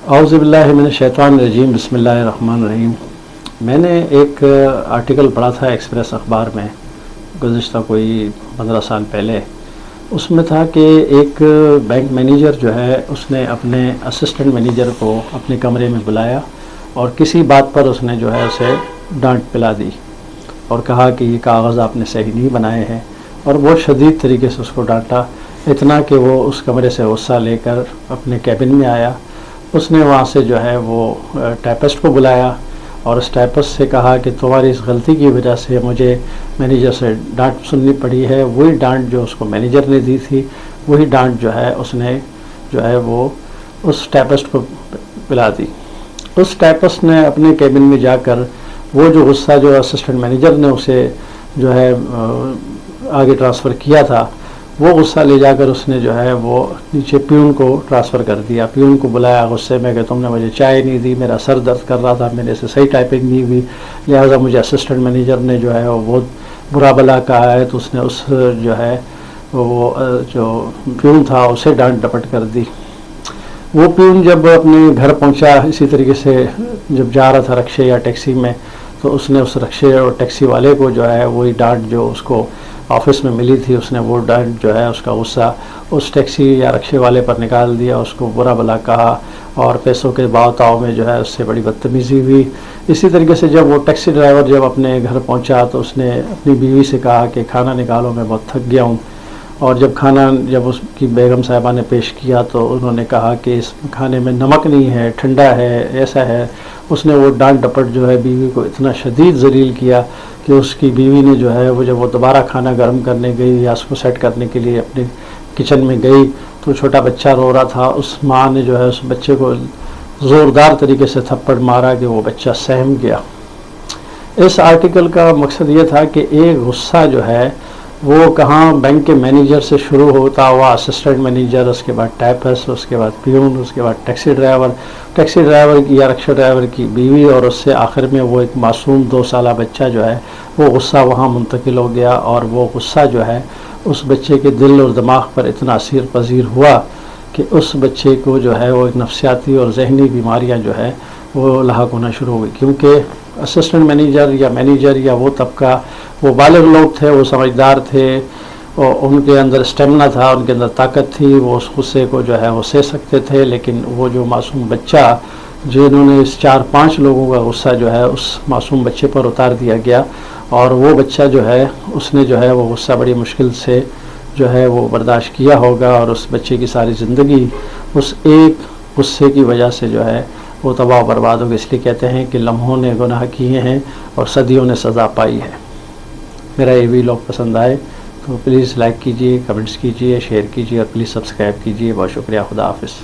اعوذ باللہ من الشیطان الرجیم، بسم اللہ الرحمن الرحیم۔ میں نے ایک آرٹیکل پڑھا تھا ایکسپریس اخبار میں گزشتہ کوئی 15 سال پہلے۔ اس میں تھا کہ ایک بینک مینیجر جو ہے اس نے اپنے اسسٹنٹ مینیجر کو اپنے کمرے میں بلایا اور کسی بات پر اس نے جو ہے اسے ڈانٹ پلا دی اور کہا کہ یہ کاغذ آپ نے صحیح نہیں بنائے ہیں، اور بہت شدید طریقے سے اس کو ڈانٹا، اتنا کہ وہ اس کمرے سے غصہ لے کر اپنے کیبن میں آیا۔ اس نے وہاں سے جو ہے وہ ٹائپسٹ کو بلایا اور اس ٹائپسٹ سے کہا کہ تمہاری اس غلطی کی وجہ سے مجھے مینیجر سے ڈانٹ سننی پڑی ہے۔ وہی ڈانٹ جو اس کو مینیجر نے دی تھی، وہی ڈانٹ جو ہے اس نے جو ہے وہ اس ٹائپسٹ کو پلا دی۔ اس ٹائپسٹ نے اپنے کیبن میں جا کر وہ جو غصہ جو اسسٹنٹ مینیجر نے اسے جو ہے آگے ٹرانسفر کیا تھا، وہ غصہ لے جا کر اس نے جو ہے وہ نیچے پیون کو ٹرانسفر کر دیا۔ پیون کو بلایا غصے میں کہ تم نے مجھے چائے نہیں دی، میرا سر درد کر رہا تھا، میرے سے صحیح ٹائپنگ نہیں ہوئی، لہٰذا مجھے اسسٹنٹ مینیجر نے جو ہے وہ بہت برا بلا کہا ہے، تو اس نے اس جو ہے وہ جو پیون تھا اسے ڈانٹ ڈپٹ کر دی۔ وہ پیون جب اپنے گھر پہنچا، اسی طریقے سے جب جا رہا تھا رکشے یا ٹیکسی میں، تو اس نے اس رکشے اور ٹیکسی والے کو جو ہے وہی ڈانٹ جو اس کو آفس میں ملی تھی، اس نے وہ ڈانٹ جو ہے اس کا غصہ اس ٹیکسی یا رکشے والے پر نکال دیا، اس کو برا بلا کہا اور پیسوں کے باؤ تاؤ میں جو ہے اس سے بڑی بدتمیزی ہوئی۔ اسی طریقے سے جب وہ ٹیکسی ڈرائیور جب اپنے گھر پہنچا تو اس نے اپنی بیوی سے کہا کہ کھانا نکالو، میں بہت تھک گیا ہوں، اور جب کھانا جب اس کی بیگم صاحبہ نے پیش کیا تو انہوں نے کہا کہ اس کھانے میں نمک نہیں ہے، ٹھنڈا ہے، ایسا ہے۔ اس نے وہ ڈانٹ ڈپٹ جو ہے بیوی کو اتنا شدید ذلیل کیا کہ اس کی بیوی نے جو ہے وہ جب وہ دوبارہ کھانا گرم کرنے گئی یا اس کو سیٹ کرنے کے لیے اپنے کچن میں گئی تو چھوٹا بچہ رو رہا تھا، اس ماں نے جو ہے اس بچے کو زوردار طریقے سے تھپڑ مارا کہ وہ بچہ سہم گیا۔ اس آرٹیکل کا مقصد یہ تھا کہ ایک غصہ جو ہے وہ کہاں بینک کے مینیجر سے شروع ہوتا ہوا اسسٹنٹ مینیجر، اس کے بعد ٹائپسٹ، اس کے بعد پیون، اس کے بعد ٹیکسی ڈرائیور کی یا رکشہ ڈرائیور کی بیوی، اور اس سے آخر میں وہ ایک معصوم 2 سالہ بچہ جو ہے وہ غصہ وہاں منتقل ہو گیا، اور وہ غصہ جو ہے اس بچے کے دل اور دماغ پر اتنا اثر پذیر ہوا کہ اس بچے کو جو ہے وہ ایک نفسیاتی اور ذہنی بیماریاں جو ہے وہ لاحق ہونا شروع ہو گئی، کیونکہ اسسٹنٹ مینیجر یا وہ طبقہ وہ بالغ لوگ تھے، وہ سمجھدار تھے، اور ان کے اندر اسٹیمنا تھا، ان کے اندر طاقت تھی، وہ اس غصے کو جو ہے وہ سہ سکتے تھے، لیکن وہ جو معصوم بچہ جنہوں نے اس 4-5 لوگوں کا غصہ جو ہے اس معصوم بچے پر اتار دیا گیا، اور وہ بچہ جو ہے اس نے جو ہے وہ غصہ بڑی مشکل سے جو ہے وہ برداشت کیا ہوگا، اور اس بچے کی ساری زندگی اس ایک غصے کی وجہ سے جو ہے وہ تباہ و برباد ہو گئی۔ اس لیے کہتے ہیں کہ لمحوں نے گناہ کیے ہیں اور صدیوں نے سزا پائی ہے۔ میرا یہ ویلاگ پسند آئے تو پلیز لائک کیجئے، کمنٹس کیجئے، شیئر کیجئے اور پلیز سبسکرائب کیجئے۔ بہت شکریہ، خدا حافظ۔